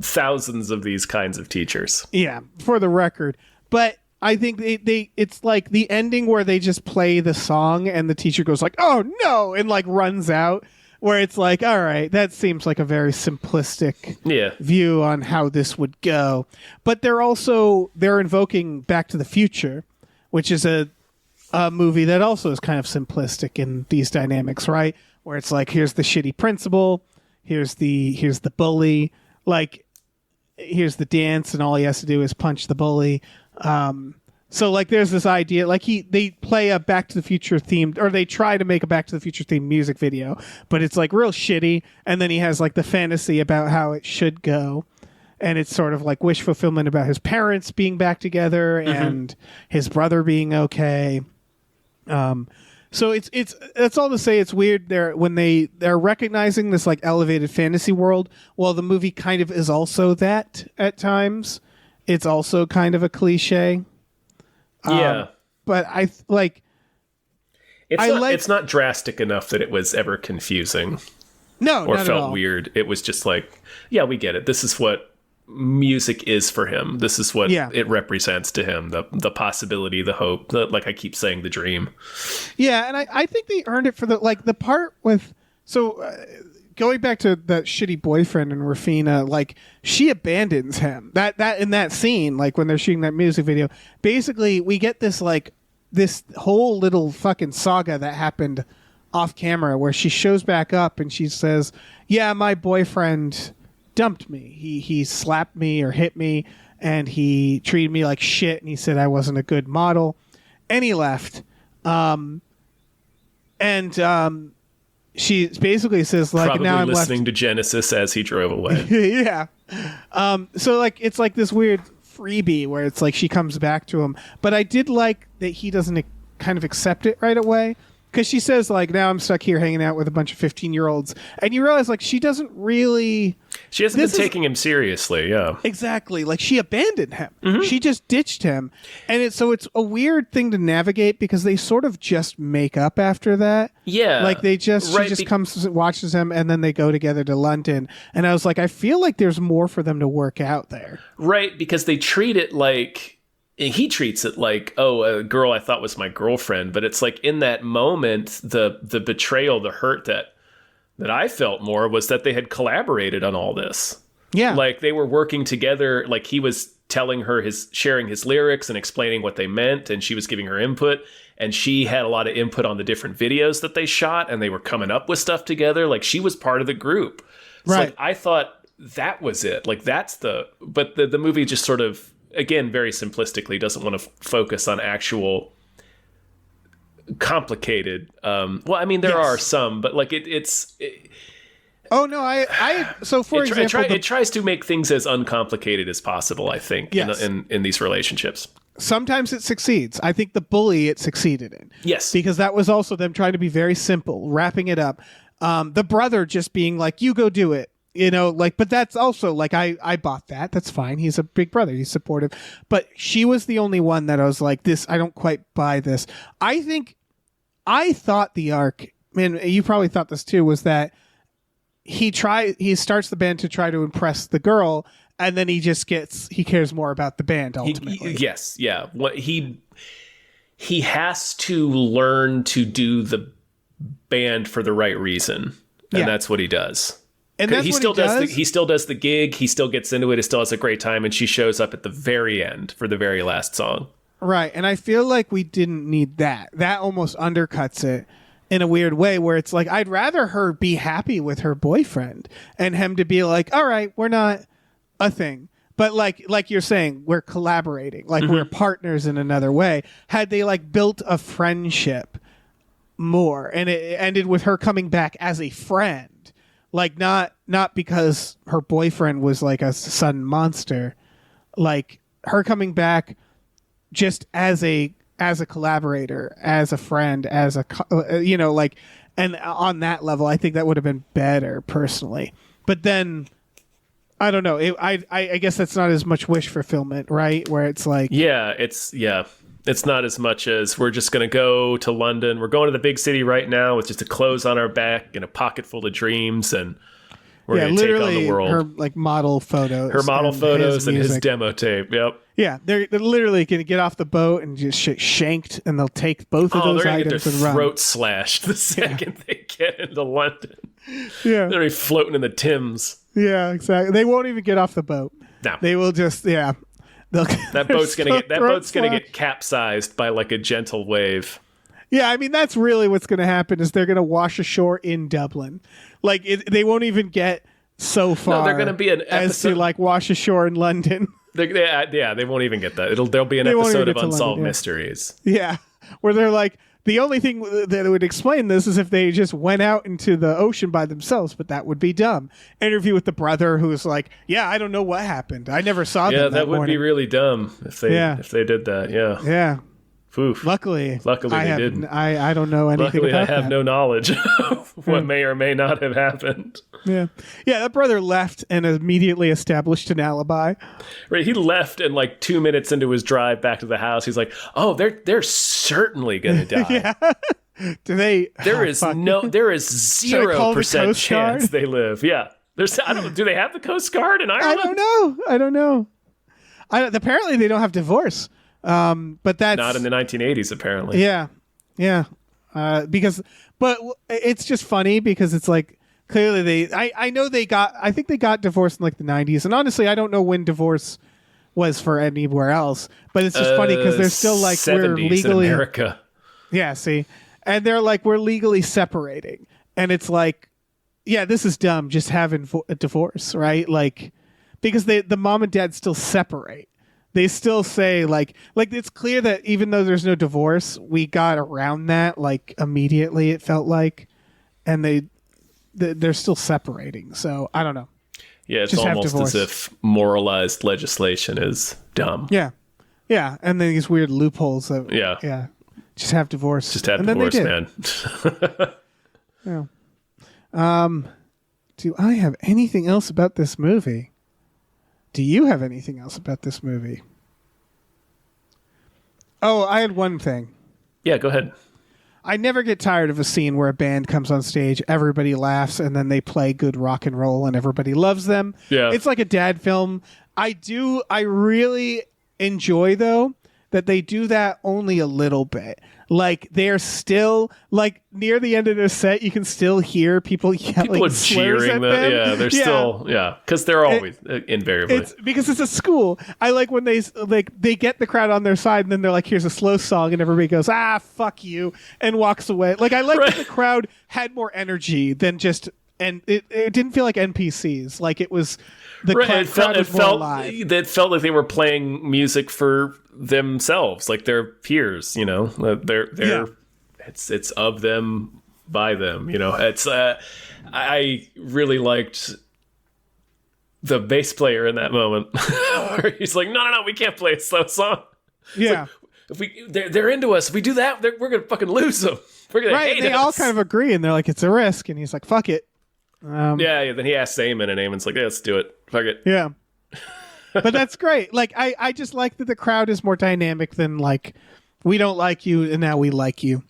thousands of these kinds of teachers. Yeah, for the record. But I think it's like the ending where they just play the song and the teacher goes like, "Oh no," and like runs out, where it's like, all right, that seems like a very simplistic view on how this would go. But they're invoking Back to the Future, which is a movie that also is kind of simplistic in these dynamics, right? Where it's like, here's the shitty principal, here's the bully, like here's the dance, and all he has to do is punch the bully. So like there's this idea, like they play a Back to the Future themed, or they try to make a Back to the Future themed music video, but it's like real shitty. And then he has like the fantasy about how it should go. And it's sort of like wish fulfillment about his parents being back together and his brother being okay. So it's that's all to say it's weird they're recognizing this like elevated fantasy world. Well, the movie kind of is also that at times. It's also kind of a cliche. But it's not drastic enough that it was ever confusing. No, or not felt at all. Weird. It was just like, yeah, we get it. This is what music is for him. This is what it represents to him. The possibility, the hope, like I keep saying, the dream. Yeah, and I think they earned it for the part with going back to that shitty boyfriend and Rafina, like she abandons him. That in that scene, like when they're shooting that music video, basically we get this whole little fucking saga that happened off camera where she shows back up and she says, "Yeah, my boyfriend dumped me. He slapped me or hit me, and he treated me like shit, and he said I wasn't a good model, and he left." She basically says like, probably now I'm listening to Genesis as he drove away. Yeah. So like it's like this weird freebie where it's like she comes back to him, but I did like that he doesn't kind of accept it right away, because she says like, now I'm stuck here hanging out with a bunch of 15-year-olds, and you realize like she hasn't been taking him seriously. Yeah, exactly. Like she abandoned him. Mm-hmm. She just ditched him, and it's a weird thing to navigate because they sort of just make up after that. Yeah, like she just comes watches him, and then they go together to London. And I was like, I feel like there's more for them to work out there. Right, because they treat it like. He treats it like, oh, a girl I thought was my girlfriend, but it's like in that moment, the betrayal, the hurt that I felt more was that they had collaborated on all this. Yeah. Like they were working together. Like he was telling her sharing his lyrics and explaining what they meant, and she was giving her input, and she had a lot of input on the different videos that they shot, and they were coming up with stuff together. Like she was part of the group. So Right. like, I thought that was it. Like but the movie just sort of, again, very simplistically doesn't want to focus on actual complicated. Well, I mean, there are some, but like Oh no, so for example, it tries to make things as uncomplicated as possible, I think, Yes. in these relationships. sometimes it succeeds. I think The Bully it succeeded in. Yes. Because that was also them trying to be very simple, wrapping it up. The brother just being like, you go do it. You know, like, but that's also like, I bought that. That's fine. He's a big brother. He's supportive. But she was the only one that I was like, I don't quite buy this. I thought the arc, and you probably thought this too, was that he starts the band to try to impress the girl, and then he cares more about the band ultimately. Yes. Yeah. What he has to learn to do the band for the right reason. And that's what he does. And that's he what still he does. he still does the gig. He still gets into it. He still has a great time. And she shows up at the very end for the very last song. Right. And I feel like we didn't need that. That almost undercuts it in a weird way, where it's like, I'd rather her be happy with her boyfriend and him to be like, all right, we're not a thing. But like you're saying, we're collaborating. Like we're partners in another way. Had they like built a friendship more, and it ended with her coming back as a friend, like not because her boyfriend was like a sudden monster, like her coming back just as a collaborator, as a friend, as a like, and on that level, I think that would have been better personally. But then I don't know. I guess that's not as much wish fulfillment, right? Where it's like, it's not as much as we're just going to go to London. We're going to the big city right now with just a clothes on our back and a pocket full of dreams, and we're going to take on the world. Her like model photos, and his demo tape. Yep. Yeah, they're literally going to get off the boat and just shanked, and they'll take both of those items and run. Throat slashed the second they get into London. Yeah, they're floating in the Thames. Yeah, exactly. They won't even get off the boat. No, they will just that boat's gonna get capsized by like a gentle wave. Yeah, I mean that's really what's gonna happen is they're gonna wash ashore in Dublin. Like they won't even get so far. No, they're gonna be an episode as to like wash ashore in London. They won't even get that. There'll be an episode of Unsolved Mysteries. Yeah, where they're like, the only thing that would explain this is if they just went out into the ocean by themselves, but that would be dumb. Interview with the brother who's like, yeah, I don't know what happened. I never saw them. Yeah, that would be really dumb if they did that. Yeah. Yeah. Oof. Luckily they didn't. I don't know anything Luckily, about I have that. no knowledge of what may or may not have happened. Yeah. Yeah, that brother left and immediately established an alibi. Right, he left, and like 2 minutes into his drive back to the house, he's like, "Oh, they're certainly gonna die." Yeah. There is 0% chance they live. Yeah. Do they have the Coast Guard in Ireland? I don't know. Apparently they don't have divorce. But that's not in the 1980s, apparently. Yeah. But it's just funny because it's like, clearly I think they got divorced in like the 90s. And honestly, I don't know when divorce was for anywhere else, but it's just funny because they're still like, 70s we're legally in America. Yeah. See, and they're like, we're legally separating. And it's like, yeah, this is dumb. Just having a divorce, right? Like, because the mom and dad still separate. They still say like it's clear that even though there's no divorce, we got around that like immediately. It felt like, and they're still separating. So I don't know. Yeah, it's almost as if moralized legislation is dumb. Yeah, and then these weird loopholes of just have divorce. Just have divorce, man. Yeah. Do I have anything else about this movie? Do you have anything else about this movie? Oh, I had one thing. Yeah, go ahead. I never get tired of a scene where a band comes on stage, everybody laughs, and then they play good rock and roll, and everybody loves them. Yeah. It's like a dad film. I really enjoy, though, that they do that only a little bit. Like they're still like near the end of their set, you can still hear people yelling. People are slurs jeering at them. them. Yeah, they're still because they're always invariably. It's because it's a school. I like when they get the crowd on their side, and then they're like, "Here's a slow song," and everybody goes, "Ah, fuck you," and walks away. Like I like that the crowd had more energy than just, and it didn't feel like NPCs. Like it was the crowd was more alive. It felt like they were playing music for themselves, like their peers. You know, it's of them by them. You know, it's I really liked the bass player in that moment where he's like, no, we can't play a slow song. Yeah. Like, they're into us. If we do that, we're gonna fucking lose them. We're gonna hate they us. all kind of agree, and they're like, it's a risk, and he's like, fuck it. Yeah. Then he asks Eamon, and Eamon's like, yeah, let's do it. Fuck it. Yeah. But that's great. Like I just like that the crowd is more dynamic than like we don't like you and now we like you.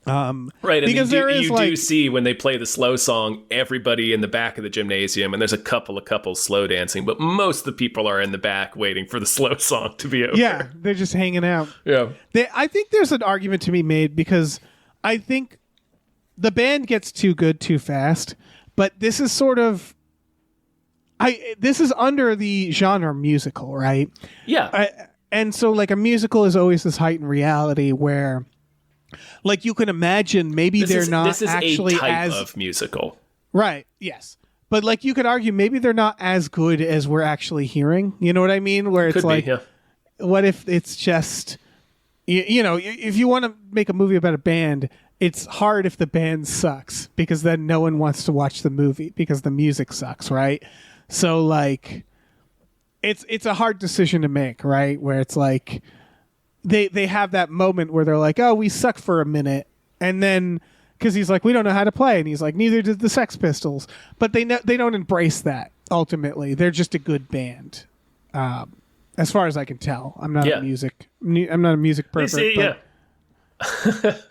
Right, and because you do see when they play the slow song, everybody in the back of the gymnasium, and there's a couple slow dancing, but most of the people are in the back waiting for the slow song to be over. Yeah, they're just hanging out. Yeah. I think there's an argument to be made because I think the band gets too good too fast, but this is sort of this is under the genre musical, right? Yeah. And so like a musical is always this heightened reality where like you can imagine maybe they're not actually a type as of musical. Right, yes. But like you could argue maybe they're not as good as we're actually hearing. You know what I mean? Where it's like what if it's just you know, if you want to make a movie about a band, it's hard if the band sucks because then no one wants to watch the movie because the music sucks, right? So like it's a hard decision to make, right? Where it's like they have that moment where they're like, "Oh, we suck for a minute." And then cuz he's like, "We don't know how to play." And he's like, "Neither did the Sex Pistols." But they don't embrace that ultimately. They're just a good band. As far as I can tell. I'm not a music pervert, but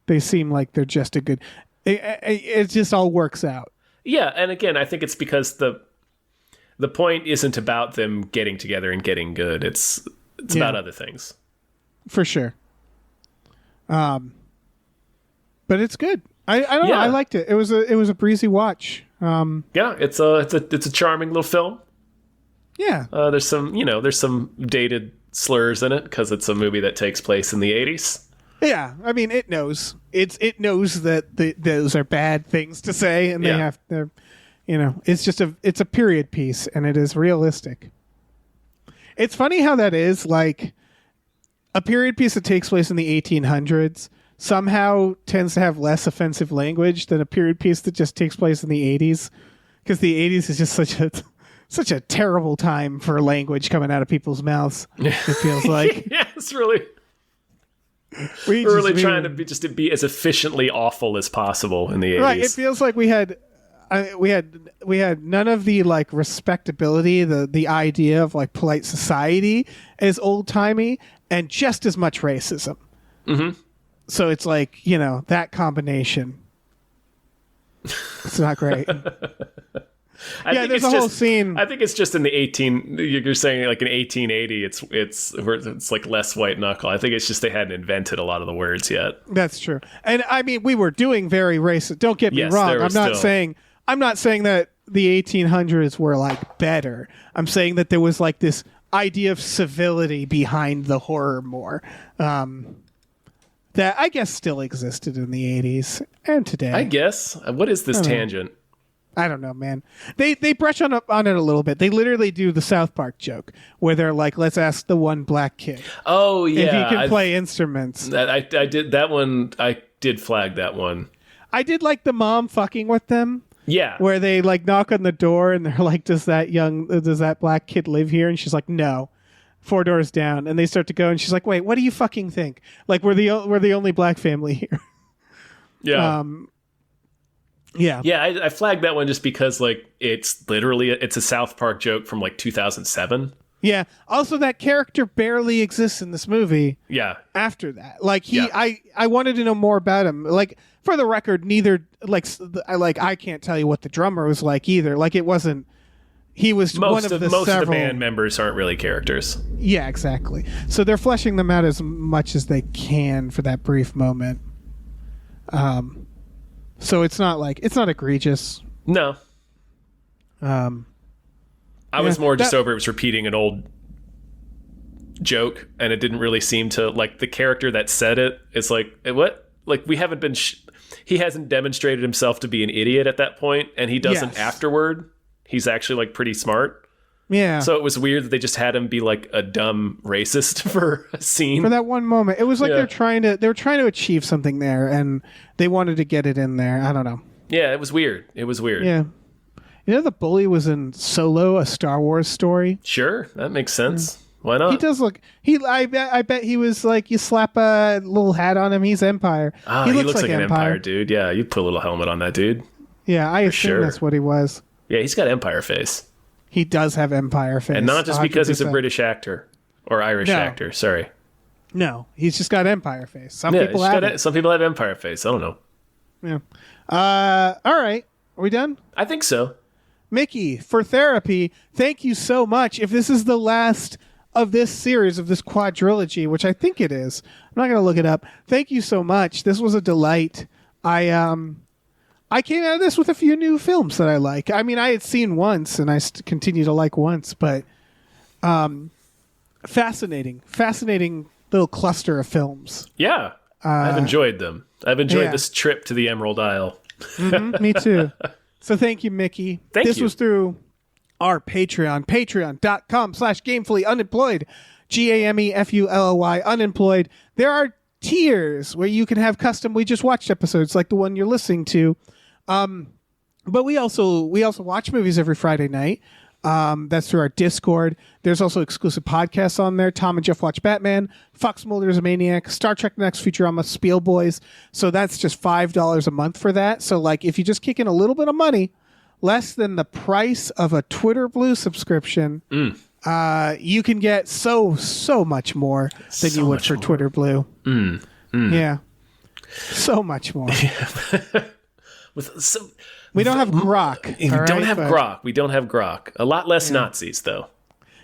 they seem like they're just a good it just all works out. Yeah, and again, I think it's because the point isn't about them getting together and getting good. It's about other things. For sure. But it's good. I don't know. I liked it. It was a breezy watch. It's a charming little film. Yeah. There's some dated slurs in it because it's a movie that takes place in the 80s. Yeah, I mean it knows that those are bad things to say, and they're it's a period piece, and it is realistic. It's funny how that is like a period piece that takes place in the 1800s somehow tends to have less offensive language than a period piece that just takes place in the 80s, because the 80s is just such a terrible time for language coming out of people's mouths. It feels like it's really. We're really trying to be as efficiently awful as possible in the 80s. Right. It feels like we had none of the like respectability, the idea of like polite society as old timey, and just as much racism. Mm-hmm. So it's like, that combination. It's not great. There's a whole scene. I think it's just in the you're saying like in 1880, it's like less white knuckle. I think it's just they hadn't invented a lot of the words yet. That's true. And I mean, we were doing very racist. Don't get me wrong. I'm not saying that the 1800s were like better. I'm saying that there was like this idea of civility behind the horror more. That I guess still existed in the 80s and today. I guess. What is this tangent? I don't know, man. They brush on it a little bit. They literally do the South Park joke where they're like, "Let's ask the one black kid. Oh yeah, if he can play instruments." I did that one. I did flag that one. I did like the mom fucking with them. Yeah, where they like knock on the door and they're like, "Does that black kid live here?" And she's like, "No." 4 doors down, and they start to go, and she's like, "Wait, what do you fucking think? Like we're the only black family here." Yeah. Yeah. I flagged that one just because like it's a South Park joke from like 2007. Yeah. Also, that character barely exists in this movie. Yeah. After that, like I wanted to know more about him. Like for the record, neither I can't tell you what the drummer was like either. Like it wasn't. he was one of the most several. of the band members aren't really characters. Yeah, exactly. So they're fleshing them out as much as they can for that brief moment. So it's not egregious. No. I was more just over it was repeating an old joke, and it didn't really seem to, like, the character that said it is like, what? Like, we haven't been... he hasn't demonstrated himself to be an idiot at that point, and he doesn't afterward. He's actually, like, pretty smart. Yeah. So it was weird that they just had him be, like, a dumb racist for a scene. For that one moment. It was like they were trying to achieve something there, and they wanted to get it in there. I don't know. Yeah, it was weird. Yeah. You know, the bully was in Solo, a Star Wars story. Sure, that makes sense. Why not? He does look. I bet he was like, you slap a little hat on him, he's Empire. He looks like an Empire dude. Yeah, you put a little helmet on that dude. Yeah, I assume that's what he was. Yeah, he's got Empire face. He does have Empire face, and not just 100%. Because he's a British actor or Irish No. actor. Sorry. No, he's just got Empire face. Some people have some people have Empire face. I don't know. Yeah. All right. Are we done? I think so. Mickey, for therapy, thank you so much. If this is the last of this series, of this quadrilogy, which I think it is, I'm not going to look it up. Thank you so much. This was a delight. I came out of this with a few new films that I like. I mean, I had seen once, and I continue to like once, but fascinating little cluster of films. Yeah, I've enjoyed them. I've enjoyed this trip to the Emerald Isle. Me too. So thank you, Mickey. This was through our Patreon, patreon.com/gamefullyunemployed, GAMEFULLY unemployed. There are tiers where you can have custom We Just Watched episodes like the one you're listening to. But we also watch movies every Friday night. That's through our Discord. There's also exclusive podcasts on there. Tom and Jeff Watch Batman, Fox Mulder's a Maniac, Star Trek The Next Futurama, Spiel Boys. So that's just $5 a month for that. So like if you just kick in a little bit of money, less than the price of a Twitter Blue subscription, you can get so much more than you would for Twitter Blue. Yeah. So much more. We don't have grok. We don't have grok. We don't have grok. A lot less Nazis, though.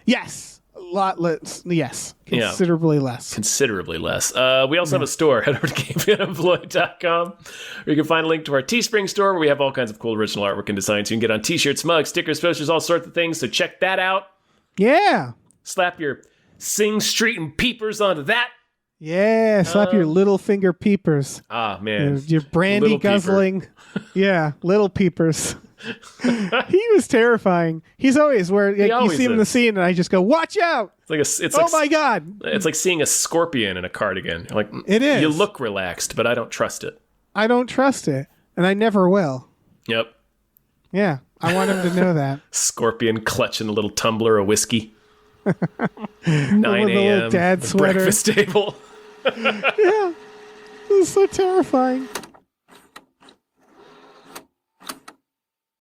Yes. A lot less. Yes. Considerably less. Considerably less. We also have a store. Head over to GameFullyUnemployed.com, where you can find a link to our Teespring store, where we have all kinds of cool original artwork and designs. You can get on t-shirts, mugs, stickers, posters, all sorts of things. So check that out. Yeah. Slap your Sing Street and peepers onto that. Yeah, slap your Littlefinger peepers. Ah, man. Your brandy Little guzzling. Yeah, little peepers. He was terrifying. He's always where you see him in the scene, and I just go, "Watch out!" My god! It's like seeing a scorpion in a cardigan. Like, it is. You look relaxed, but I don't trust it. I don't trust it, and I never will. Yep. Yeah, I want him to know that. Scorpion clutching a little tumbler of whiskey. 9 a.m. Dad sweater. Breakfast table. Yeah, it was so terrifying.